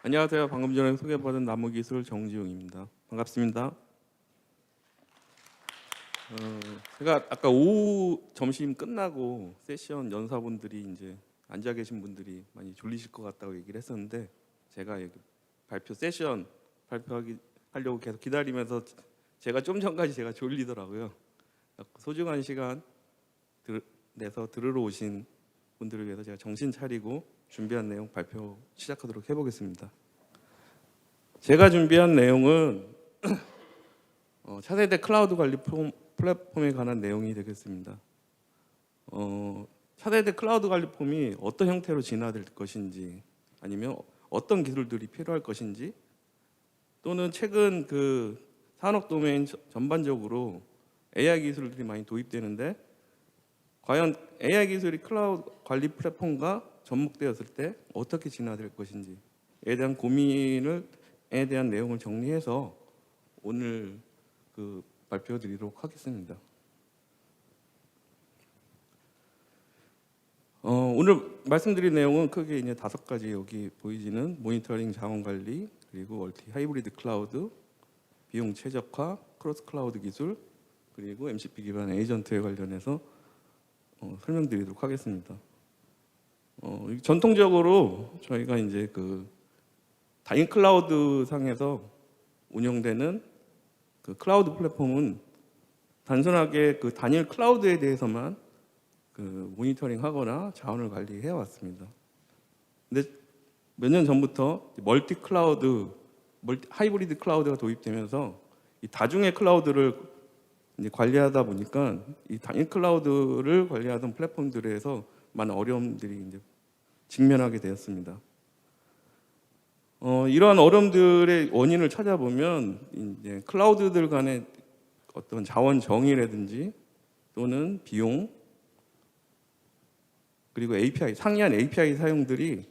안녕하세요. 방금 전에 소개받은 나무기술 정지용입니다. 반갑습니다. 제가 아까 오후 점심 끝나고 세션 연사분들이 이제 앉아 계신 분들이 많이 졸리실 것 같다고 얘기를 했었는데, 제가 여기 세션 발표하려고 계속 기다리면서 제가 좀 전까지 제가 졸리더라고요. 소중한 시간 내서 들으러 오신 분들을 위해서 제가 정신 차리고 준비한 내용 발표 시작하도록 해보겠습니다. 제가 준비한 내용은 차세대 클라우드 관리 플랫폼에 관한 내용이 되겠습니다. 차세대 클라우드 관리 폼이 어떤 형태로 진화될 것인지, 아니면 어떤 기술들이 필요할 것인지, 또는 최근 그 산업 도메인 전반적으로 AI 기술들이 많이 도입되는데, 과연 AI 기술이 클라우드 관리 플랫폼과 접목되었을 때 어떻게 진화될 것인지에 대한 고민에 대한 내용을 정리해서 오늘 발표드리도록 하겠습니다. 오늘 말씀드릴 내용은 크게 이제 5가지 여기 보이지는 모니터링 자원 관리, 그리고 멀티 하이브리드 클라우드, 비용 최적화, 크로스 클라우드 기술, 그리고 MCP 기반 에이전트에 관련해서 설명드리도록 하겠습니다. 전통적으로 저희가 이제 그 단일 클라우드 상에서 운영되는 그 클라우드 플랫폼은 단순하게 그 단일 클라우드에 대해서만 그 모니터링하거나 자원을 관리해 왔습니다. 근데 몇 년 전부터 멀티 클라우드, 하이브리드 클라우드가 도입되면서 이 다중의 클라우드를 이제 관리하다 보니까 이 단일 클라우드를 관리하던 플랫폼들에서 많은 어려움들이 이제 직면하게 되었습니다. 이러한 어려움들의 원인을 찾아보면 이제 클라우드들 간의 어떤 자원 정의라든지 또는 비용, 그리고 API, 상이한 API 사용들이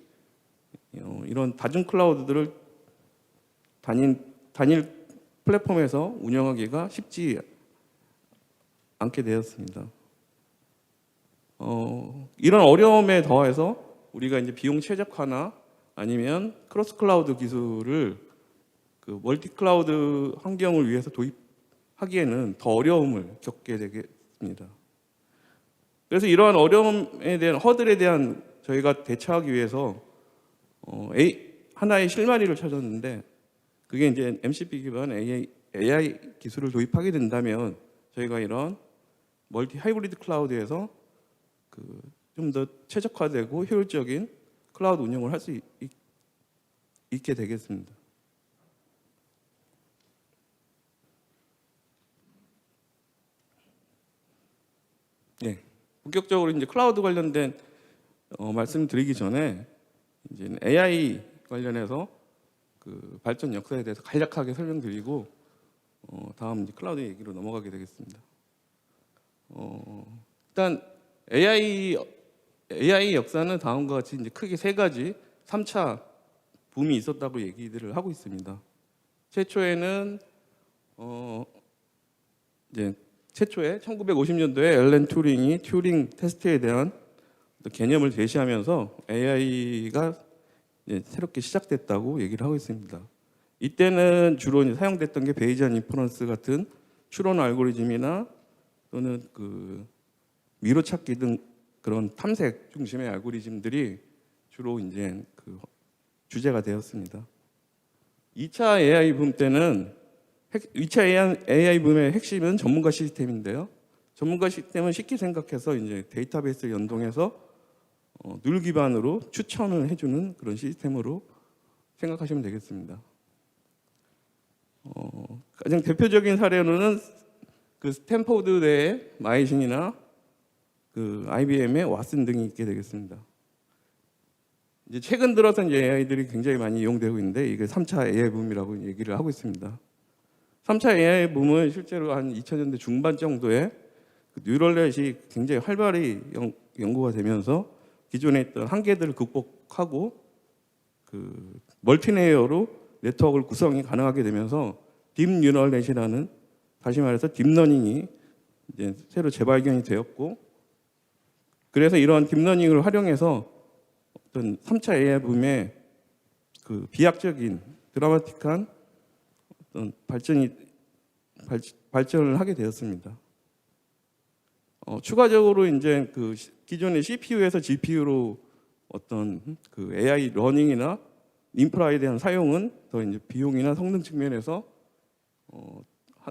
이런 다중 클라우드들을 단일 플랫폼에서 운영하기가 쉽지 않게 되었습니다. 이런 어려움에 더해서 우리가 이제 비용 최적화나 아니면 크로스 클라우드 기술을 그 멀티 클라우드 환경을 위해서 도입하기에는 더 어려움을 겪게 되겠습니다. 그래서 이러한 어려움에 대한 허들에 대한 저희가 대처하기 위해서 하나의 실마리를 찾았는데, 그게 이제 MCP 기반 AI 기술을 도입하게 된다면 저희가 이런 멀티 하이브리드 클라우드에서 좀 더 최적화되고 효율적인 클라우드 운영을 할 수 있게 되겠습니다. 네, 본격적으로 이제 클라우드 관련된 말씀드리기 전에 이제 AI 관련해서 그 발전 역사에 대해서 간략하게 설명드리고 다음 이제 클라우드 얘기로 넘어가게 되겠습니다. 일단 AI 역사는 다음과 같이 이제 크게 3가지 3차 붐이 있었다고 얘기들을 하고 있습니다. 최초에 1950년도에 앨런 튜링이 튜링 테스트에 대한 개념을 제시하면서 AI가 새롭게 시작됐다고 얘기를 하고 있습니다. 이때는 주로 이제 사용됐던 게 베이지안 인퍼런스 같은 추론 알고리즘이나 또는 그 미로찾기 등 그런 탐색 중심의 알고리즘들이 주로 이제 그 주제가 되었습니다. 2차 AI 붐 때는 2차 AI 붐의 핵심은 전문가 시스템인데요. 전문가 시스템은 쉽게 생각해서 이제 데이터베이스를 연동해서 눌 기반으로 추천을 해주는 그런 시스템으로 생각하시면 되겠습니다. 가장 대표적인 사례로는 그 스탠포드대의 마이신이나 그 IBM의 왓슨 등이 있게 되겠습니다. 이제 최근 들어서 이제 AI들이 굉장히 많이 이용되고 있는데, 이게 3차 AI 붐이라고 얘기를 하고 있습니다. 3차 AI 붐은 실제로 한 2000년대 중반 정도에 그 뉴럴넷이 굉장히 활발히 연구가 되면서 기존에 있던 한계들을 극복하고 그 멀티레이어로 네트워크를 구성이 가능하게 되면서 딥뉴럴넷이라는, 다시 말해서 딥러닝이 이제 새로 재발견이 되었고, 그래서 이러한 딥러닝을 활용해서 어떤 3차 AI 붐의 그 그 비약적인 드라마틱한 어떤 발전을 하게 되었습니다. 추가적으로 이제 그 기존의 CPU에서 GPU로 어떤 그 AI 러닝이나 인프라에 대한 사용은 더 이제 비용이나 성능 측면에서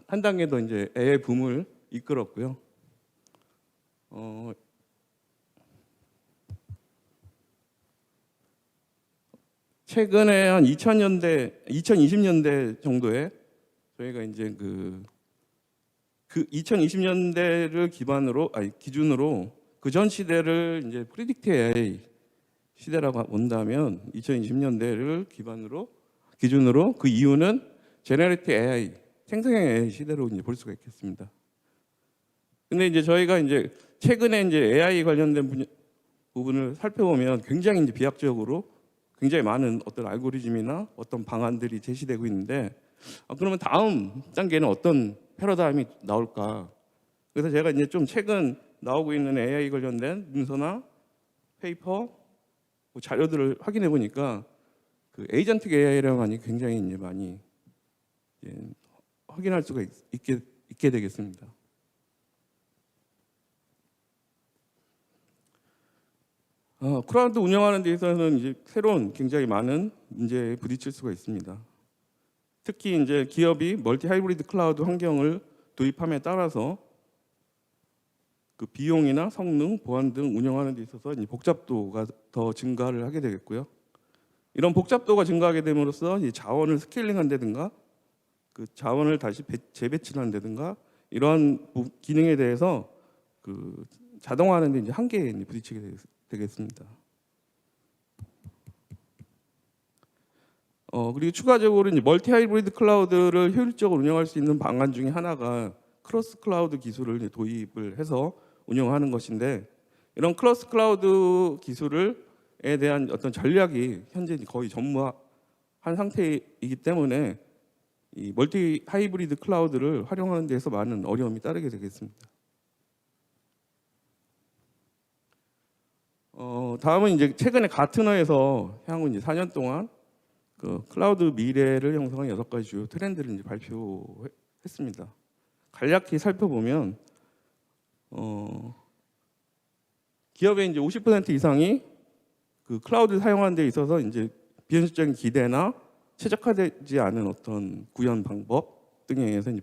한 단계 더 이제 AI 붐을 이끌었고요. 최근에 한 2020년대 정도에 저희가 이제 그 2020년대를 기준으로 그 전 시대를 이제 프리딕트 AI 시대라고 본다면 2020년대를 기준으로 그 이유는 제너레이티브 AI 생성형 AI 시대로 이제 볼 수가 있겠습니다. 근데 이제 저희가 이제 최근에 이제 AI 관련된 부분을 살펴보면 굉장히 이제 비약적으로 굉장히 많은 어떤 알고리즘이나 어떤 방안들이 제시되고 있는데 그러면 다음 단계는 어떤 패러다임이 나올까? 그래서 제가 이제 좀 최근 나오고 있는 AI 관련된 문서나 페이퍼 자료들을 확인해 보니까 그 에이전틱 AI라고 하니 굉장히 이제 많이 확인할 수가 있게 되겠습니다. 클라우드 운영하는 데 있어서는 이제 새로운 굉장히 많은 문제에 부딪힐 수가 있습니다. 특히 이제 기업이 멀티 하이브리드 클라우드 환경을 도입함에 따라서 그 비용이나 성능, 보안 등 운영하는 데 있어서 이제 복잡도가 더 증가를 하게 되겠고요. 이런 복잡도가 증가하게 됨으로써 이 자원을 스케일링한다든가 그 자원을 다시 재배치한다든가 이러한 기능에 대해서 그 자동화하는 데 이제 한계에 부딪히게 되겠습니다. 그리고 추가적으로 이제 멀티 하이브리드 클라우드를 효율적으로 운영할 수 있는 방안 중에 하나가 크로스 클라우드 기술을 도입을 해서 운영하는 것인데 이런 크로스 클라우드 기술에 대한 어떤 전략이 현재 거의 전무한 상태이기 때문에 이 멀티 하이브리드 클라우드를 활용하는 데서 많은 어려움이 따르게 되겠습니다. 다음은 이제 최근에 가트너에서 향후 이제 4년 동안 그 클라우드 미래를 형성한 6가지 주요 트렌드를 이제 발표했습니다. 간략히 살펴보면 기업의 이제 50% 이상이 그 클라우드 사용하는 데 있어서 이제 비현실적인 기대나 최적화되지 않은 어떤 구현 방법 등에 의해서 이제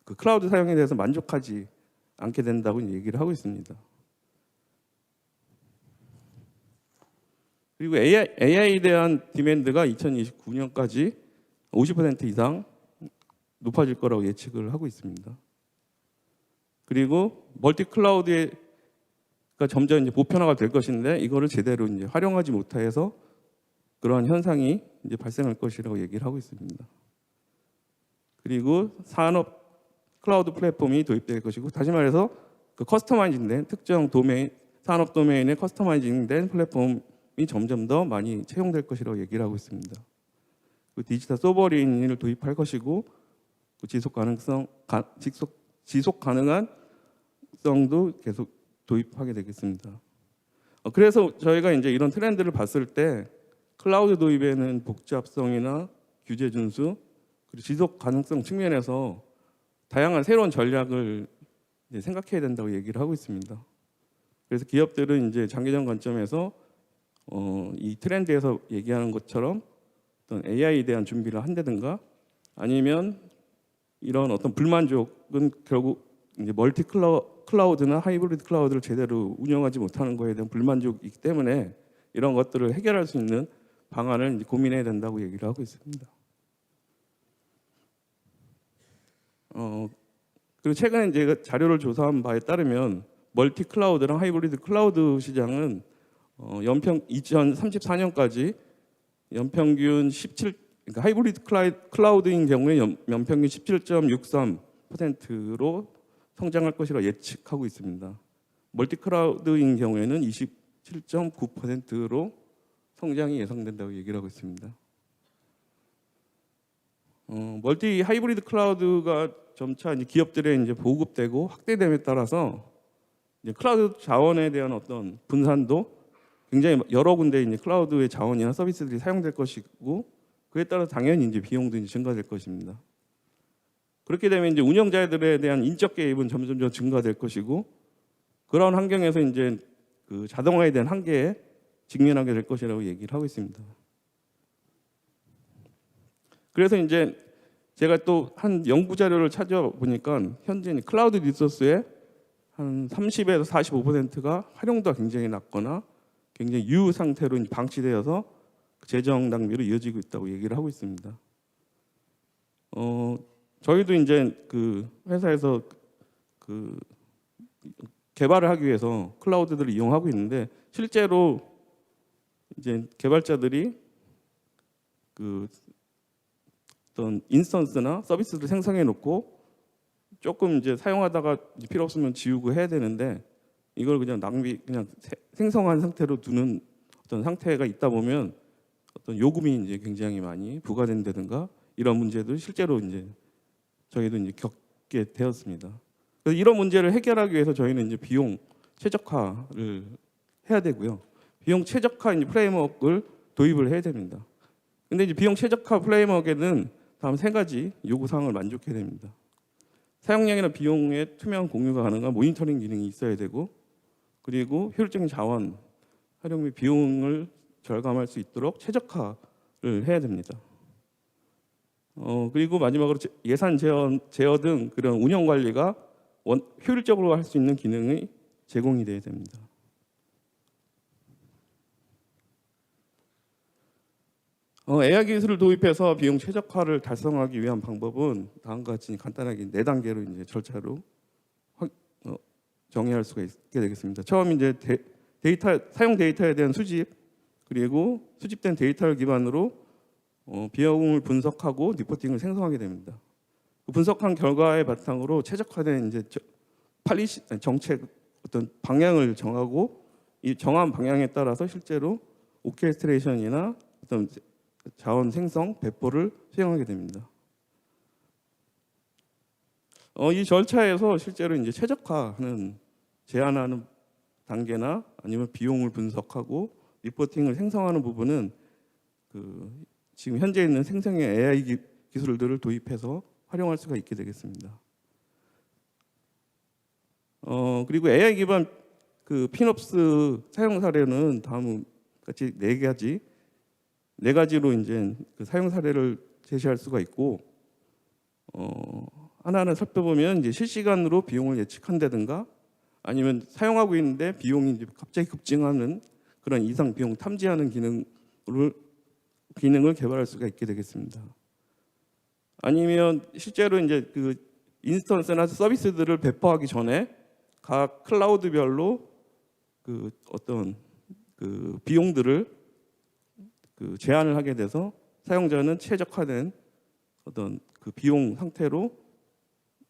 그 클라우드 사용에 대해서 만족하지 않게 된다고 얘기를 하고 있습니다. 그리고 AI에 대한 디맨드가 2029년까지 50% 이상 높아질 거라고 예측을 하고 있습니다. 그리고 멀티 클라우드가 점점 이제 보편화가 될 것인데 이거를 제대로 이제 활용하지 못해서 그러한 현상이 이제 발생할 것이라고 얘기를 하고 있습니다. 그리고 산업 클라우드 플랫폼이 도입될 것이고 다시 말해서 그 커스터마이징된 특정 도메인 산업 도메인에 커스터마이징된 플랫폼 점점 더 많이 채용될 것이라고 얘기를 하고 있습니다. 그 디지털 소버린을 도입할 것이고 그 지속 가능한 성도 계속 도입하게 되겠습니다. 그래서 저희가 이제 이런 트렌드를 봤을 때 클라우드 도입에는 복잡성이나 규제 준수 그리고 지속 가능성 측면에서 다양한 새로운 전략을 이제 생각해야 된다고 얘기를 하고 있습니다. 그래서 기업들은 이제 장기적 관점에서 이 트렌드에서 얘기하는 것처럼 어떤 AI에 대한 준비를 한다든가 아니면 이런 어떤 불만족은 결국 이제 멀티 클라우드나 하이브리드 클라우드를 제대로 운영하지 못하는 것에 대한 불만족이기 때문에 이런 것들을 해결할 수 있는 방안을 이제 고민해야 된다고 얘기를 하고 있습니다. 그리고 최근에 제가 자료를 조사한 바에 따르면 멀티 클라우드랑 하이브리드 클라우드 시장은 연평 2034년까지 연평균 17, 그러니까 하이브리드 클라우드인 경우에 연평균 17.63%로 성장할 것이라 예측하고 있습니다. 멀티 클라우드인 경우에는 27.9%로 성장이 예상된다고 얘기를 하고 있습니다. 멀티 하이브리드 클라우드가 점차 이제 기업들의 이제 보급되고 확대됨에 따라서 이제 클라우드 자원에 대한 어떤 분산도 굉장히 여러 군데 이제 클라우드의 자원이나 서비스들이 사용될 것이고 그에 따라 당연히 이제 비용도 이제 증가될 것입니다. 그렇게 되면 이제 운영자들에 대한 인적 개입은 점점 더 증가될 것이고 그런 환경에서 이제 그 자동화에 대한 한계에 직면하게 될 것이라고 얘기를 하고 있습니다. 그래서 이제 제가 또 한 연구 자료를 찾아보니까 현재 클라우드 리소스의 한 30에서 45%가 활용도가 굉장히 낮거나 굉장히 유효 상태로 방치되어서 재정 낭비로 이어지고 있다고 얘기를 하고 있습니다. 저희도 이제 그 회사에서 그 개발을 하기 위해서 클라우드들을 이용하고 있는데 실제로 이제 개발자들이 그 어떤 인스턴스나 서비스를 생성해 놓고 조금 이제 사용하다가 필요 없으면 지우고 해야 되는데 이걸 그냥 그냥 생성한 상태로 두는 어떤 상태가 있다 보면 어떤 요금이 이제 굉장히 많이 부과된다든가 이런 문제도 실제로 이제 저희도 이제 겪게 되었습니다. 그래서 이런 문제를 해결하기 위해서 저희는 이제 비용 최적화를 해야 되고요. 비용 최적화 이제 프레임워크를 도입을 해야 됩니다. 근데 이제 비용 최적화 프레임워크에는 다음 세 가지 요구 사항을 만족해야 됩니다. 사용량이나 비용의 투명한 공유가 가능한 모니터링 기능이 있어야 되고 그리고 효율적인 자원 활용 및 비용을 절감할 수 있도록 최적화를 해야 됩니다. 그리고 마지막으로 예산 제어 등 그런 운영 관리가 효율적으로 할 수 있는 기능이 제공이 돼야 됩니다. AI 기술을 도입해서 비용 최적화를 달성하기 위한 방법은 다음과 같이 간단하게 4단계로 이제 절차로 정의할 수가 있게 되겠습니다. 처음 이제 사용 데이터에 대한 수집 그리고 수집된 데이터를 기반으로 비용을 분석하고 리포팅을 생성하게 됩니다. 그 분석한 결과의 바탕으로 최적화된 이제 정책 어떤 방향을 정하고 이 정한 방향에 따라서 실제로 오케스트레이션이나 어떤 자원 생성, 배포를 수행하게 됩니다. 이 절차에서 실제로 이제 최적화하는 제안하는 단계나 아니면 비용을 분석하고 리포팅을 생성하는 부분은 지금 현재 있는 생성형 AI 기술들을 도입해서 활용할 수가 있게 되겠습니다. 그리고 AI 기반 그 피놉스 사용 사례는 다음 같이 네 가지로 이제 그 사용 사례를 제시할 수가 있고 하나는 살펴보면 이제 실시간으로 비용을 예측한다든가 아니면 사용하고 있는데 비용이 이제 갑자기 급증하는 그런 이상 비용 탐지하는 기능을 개발할 수가 있게 되겠습니다. 아니면 실제로 이제 그 인스턴스나 서비스들을 배포하기 전에 각 클라우드별로 그 어떤 그 비용들을 그 제한을 하게 돼서 사용자는 최적화된 어떤 그 비용 상태로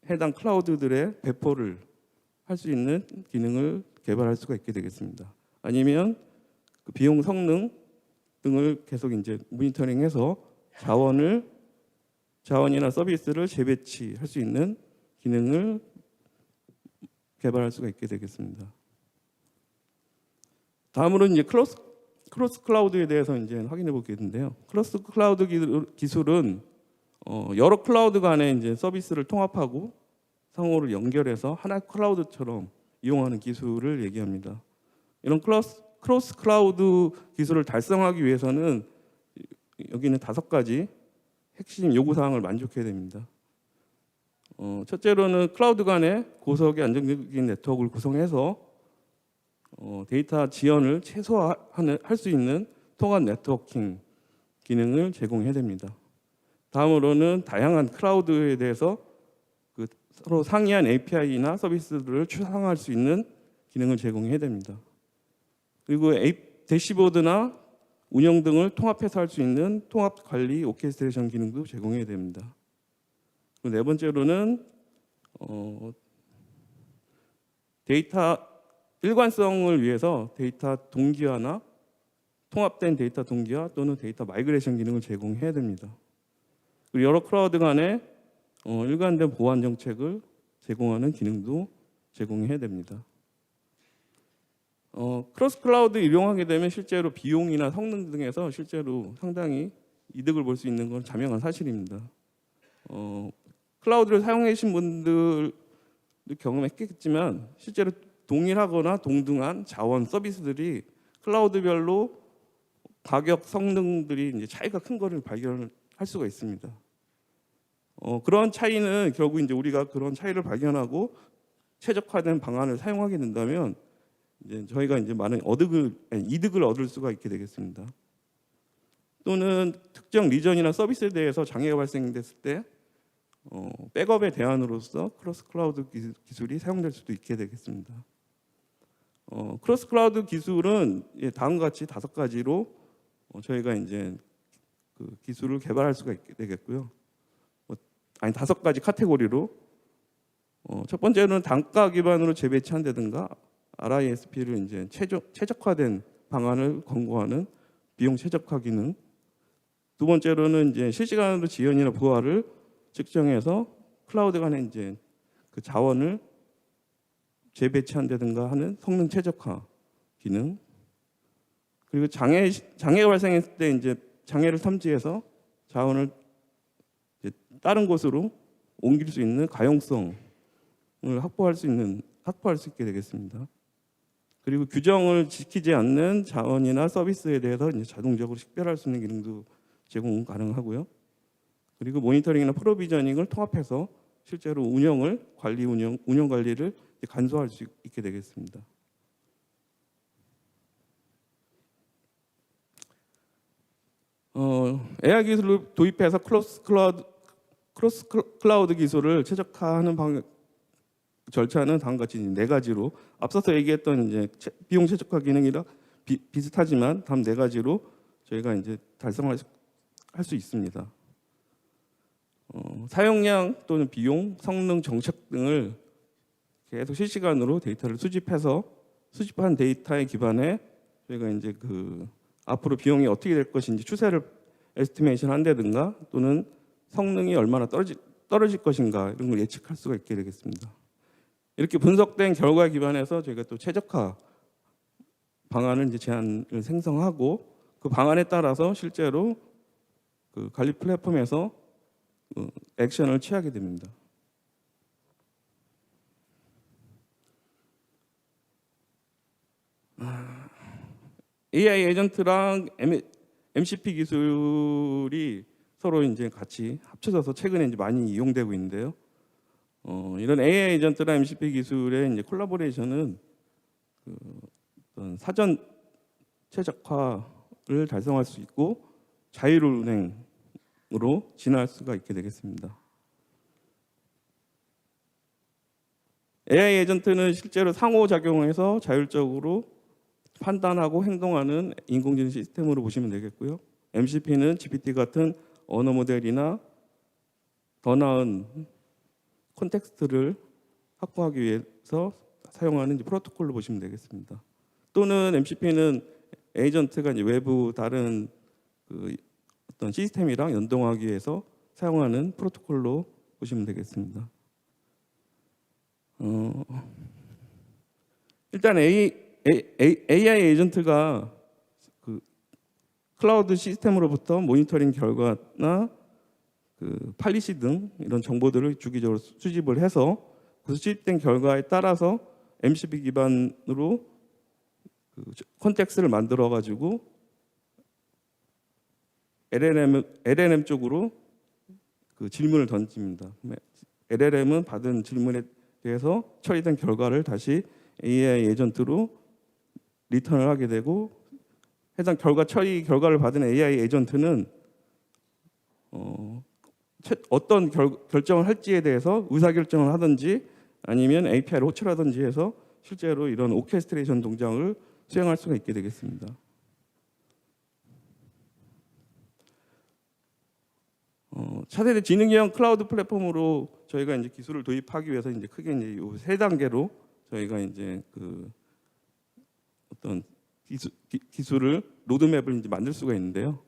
해당 클라우드들의 배포를 할 수 있는 기능을 개발할 수가 있게 되겠습니다. 아니면 그 비용 성능 등을 계속 이제 모니터링해서 자원이나 서비스를 재배치할 수 있는 기능을 개발할 수가 있게 되겠습니다. 다음으로는 이제 크로스 클라우드에 대해서 이제 확인해 보겠는데요. 크로스 클라우드 기술은 여러 클라우드 간의 이제 서비스를 통합하고 상호를 연결해서 하나의 클라우드처럼 이용하는 기술을 얘기합니다. 이런 크로스 클라우드 기술을 달성하기 위해서는 여기는 5가지 핵심 요구 사항을 만족해야 됩니다. 첫째로는 클라우드 간의 고속의 안정적인 네트워크를 구성해서 데이터 지연을 최소화할 수 있는 통합 네트워킹 기능을 제공해야 됩니다. 다음으로는 다양한 클라우드에 대해서 그 서로 상이한 API나 서비스들을 추상화할 수 있는 기능을 제공해야 됩니다. 그리고 대시보드나 운영 등을 통합해서 할 수 있는 통합 관리 오케스트레이션 기능도 제공해야 됩니다. 그리고 네 번째로는 데이터 일관성을 위해서 데이터 동기화나 통합된 데이터 동기화 또는 데이터 마이그레이션 기능을 제공해야 됩니다. 그리고 여러 클라우드 간에 일관된 보안 정책을 제공하는 기능도 제공해야 됩니다. 크로스 클라우드 이용하게 되면 실제로 비용이나 성능 등에서 실제로 상당히 이득을 볼 수 있는 건 자명한 사실입니다. 클라우드를 사용해 계신 분들 경험했겠지만 실제로 동일하거나 동등한 자원 서비스들이 클라우드별로 가격 성능들이 이제 차이가 큰 거를 발견할 수가 있습니다. 그런 차이는 결국 이제 우리가 그런 차이를 발견하고 최적화된 방안을 사용하게 된다면 이제 저희가 이제 많은 이득을 얻을 수가 있게 되겠습니다. 또는 특정 리전이나 서비스에 대해서 장애가 발생됐을 때 백업의 대안으로서 크로스 클라우드 기술이 사용될 수도 있게 되겠습니다. 크로스 클라우드 기술은 다음과 같이 5가지로 저희가 이제 그 기술을 개발할 수가 있게 되겠고요. 5가지 카테고리로 첫 번째는 단가 기반으로 재배치한다든가 RISP를 이제 최적화된 방안을 권고하는 비용 최적화 기능. 두 번째로는 이제 실시간으로 지연이나 부하를 측정해서 클라우드 간에 이제 그 자원을 재배치한다든가 하는 성능 최적화 기능. 그리고 장애가 발생했을 때 이제 장애를 탐지해서 자원을 이제 다른 곳으로 옮길 수 있는 가용성을 확보할 수 있게 되겠습니다. 그리고 규정을 지키지 않는 자원이나 서비스에 대해서 이제 자동적으로 식별할 수 있는 기능도 제공 가능하고요. 그리고 모니터링이나 프로비저닝을 통합해서 실제로 운영 관리를 간소화할 수 있게 되겠습니다. AI 기술을 도입해서 크로스 클라우드 기술을 최적화하는 절차는 다음과 같이 4가지로 앞서서 얘기했던 이제 비용 최적화 기능이랑 비슷하지만 다음 4가지로 저희가 이제 달성할 수 있습니다. 사용량 또는 비용, 성능, 정책 등을 계속 실시간으로 데이터를 수집한 데이터에 기반해 저희가 이제 그 앞으로 비용이 어떻게 될 것인지 추세를 에스티메이션 한다든가 또는 성능이 얼마나 떨어질 것인가 이런 걸 예측할 수가 있게 되겠습니다. 이렇게 분석된 결과에 기반해서 저희가 또 최적화 방안을 이제 제안을 생성하고 그 방안에 따라서 실제로 그 관리 플랫폼에서 액션을 취하게 됩니다. AI 에이전트랑 MCP 기술이 서로 이제 같이 합쳐져서 최근에 이제 많이 이용되고 있는데요. 이런 AI 에이전트랑 MCP 기술의 이제 콜라보레이션은 어떤 사전 최적화를 달성할 수 있고 자율 운행으로 진화할 수가 있게 되겠습니다. AI 에이전트는 실제로 상호작용해서 자율적으로 판단하고 행동하는 인공지능 시스템으로 보시면 되겠고요. MCP는 GPT 같은 언어 모델이나 더 나은 콘텍스트를 확보하기 위해서 사용하는 프로토콜로 보시면 되겠습니다. 또는 MCP는 에이전트가 이제 외부 다른 그 어떤 시스템이랑 연동하기 위해서 사용하는 프로토콜로 보시면 되겠습니다. 일단 AI 에이전트가 그 클라우드 시스템으로부터 모니터링 결과나 그 팔리시 등 이런 정보들을 주기적으로 수집을 해서 그 수집된 결과에 따라서 MCP 기반으로 그 콘텍스트를 만들어 가지고 LLM 쪽으로 그 질문을 던집니다. LLM은 받은 질문에 대해서 처리된 결과를 다시 AI 에이전트로 리턴을 하게 되고 해당 처리 결과를 받은 AI 에이전트는 어떤 결정을 할지에 대해서 의사결정을 하든지 아니면 API를 호출하든지 해서 실제로 이런 오케스트레이션 동작을 수행할 수가 있게 되겠습니다. 차세대 지능형 클라우드 플랫폼으로 저희가 이제 기술을 도입하기 위해서 이제 크게 이제 요 3단계로 저희가 이제 그 어떤 기술을 로드맵을 이제 만들 수가 있는데요.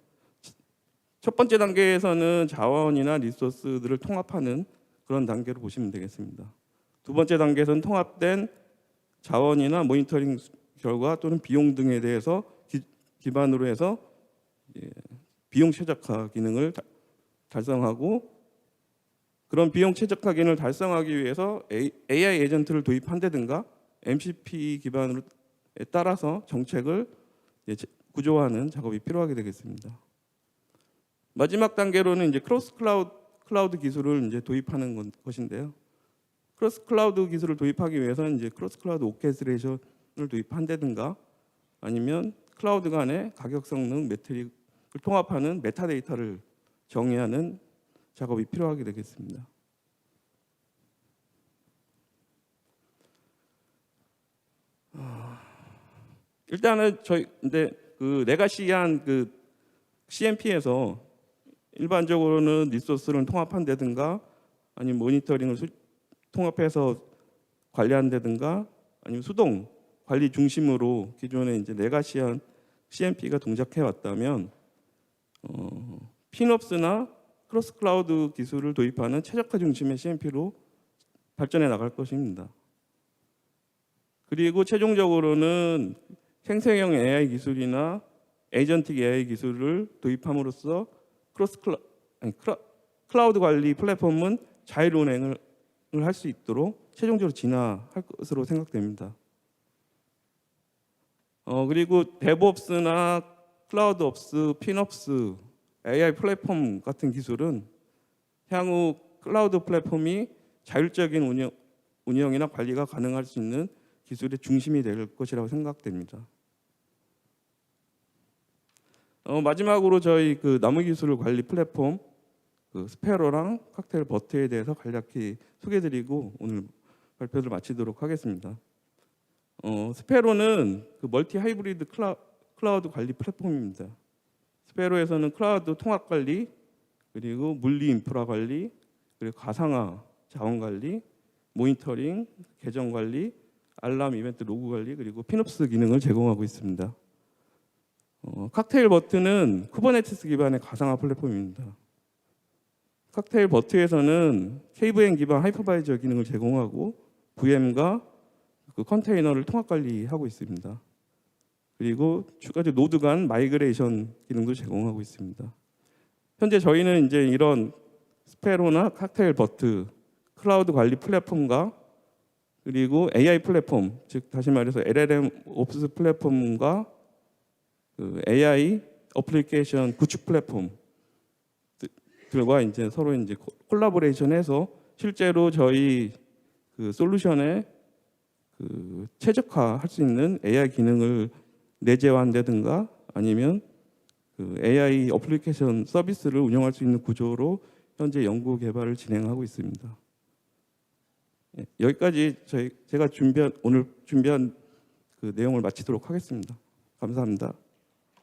첫 번째 단계에서는 자원이나 리소스들을 통합하는 그런 단계로 보시면 되겠습니다. 두 번째 단계에서는 통합된 자원이나 모니터링 결과 또는 비용 등에 대해서 기반으로 해서 비용 최적화 기능을 달성하고, 그런 비용 최적화 기능을 달성하기 위해서 AI 에이전트를 도입한다든가 MCP 기반으로 따라서 정책을 구조화하는 작업이 필요하게 되겠습니다. 마지막 단계로는 이제 크로스 클라우드 기술을 이제 도입하는 것인데요. 크로스 클라우드 기술을 도입하기 위해서는 이제 크로스 클라우드 오케스트레이션을 도입한다든가 아니면 클라우드 간의 가격 성능 매트릭을 통합하는 메타데이터를 정의하는 작업이 필요하게 되겠습니다. 일단은 저희 근데 그 레가시한 그 CMP에서 일반적으로는 리소스를 통합한다든가 아니면 모니터링을 통합해서 관리한다든가 아니면 수동 관리 중심으로 기존에 이제 레가시한 CMP가 동작해 왔다면 피놉스나 크로스 클라우드 기술을 도입하는 최적화 중심의 CMP로 발전해 나갈 것입니다. 그리고 최종적으로는 생성형 AI 기술이나 에이전틱 AI 기술을 도입함으로써 클라우드 관리 플랫폼은 자율 운행을 할 수 있도록 최종적으로 진화할 것으로 생각됩니다. 그리고 데브옵스나 클라우드옵스, 피놉스, AI 플랫폼 같은 기술은 향후 클라우드 플랫폼이 자율적인 운영이나 관리가 가능할 수 있는 기술의 중심이 될 것이라고 생각됩니다. 마지막으로 저희 그 나무 기술 관리 플랫폼 그 스페로랑 칵테일 버트에 대해서 간략히 소개드리고 오늘 발표를 마치도록 하겠습니다. 스페로는 그 멀티 하이브리드 클라우드 관리 플랫폼입니다. 스페로에서는 클라우드 통합 관리, 그리고 물리 인프라 관리, 그리고 가상화 자원 관리, 모니터링, 계정 관리, 알람 이벤트 로그 관리, 그리고 피놉스 기능을 제공하고 있습니다. 칵테일 버트는 쿠버네티스 기반의 가상화 플랫폼입니다. 칵테일 버트에서는 KVM 기반 하이퍼바이저 기능을 제공하고 VM과 그 컨테이너를 통합 관리하고 있습니다. 그리고 추가적으로 노드 간 마이그레이션 기능도 제공하고 있습니다. 현재 저희는 이제 이런 스페로나 칵테일 버트 클라우드 관리 플랫폼과 그리고 AI 플랫폼, 즉 다시 말해서 LLM 옵스 플랫폼과 그 AI 어플리케이션 구축 플랫폼들과 이제 서로 이제 콜라보레이션해서 실제로 저희 그 솔루션에 그 최적화할 수 있는 AI 기능을 내재화한다든가 아니면 그 AI 어플리케이션 서비스를 운영할 수 있는 구조로 현재 연구 개발을 진행하고 있습니다. 여기까지 제가 오늘 준비한 그 내용을 마치도록 하겠습니다. 감사합니다.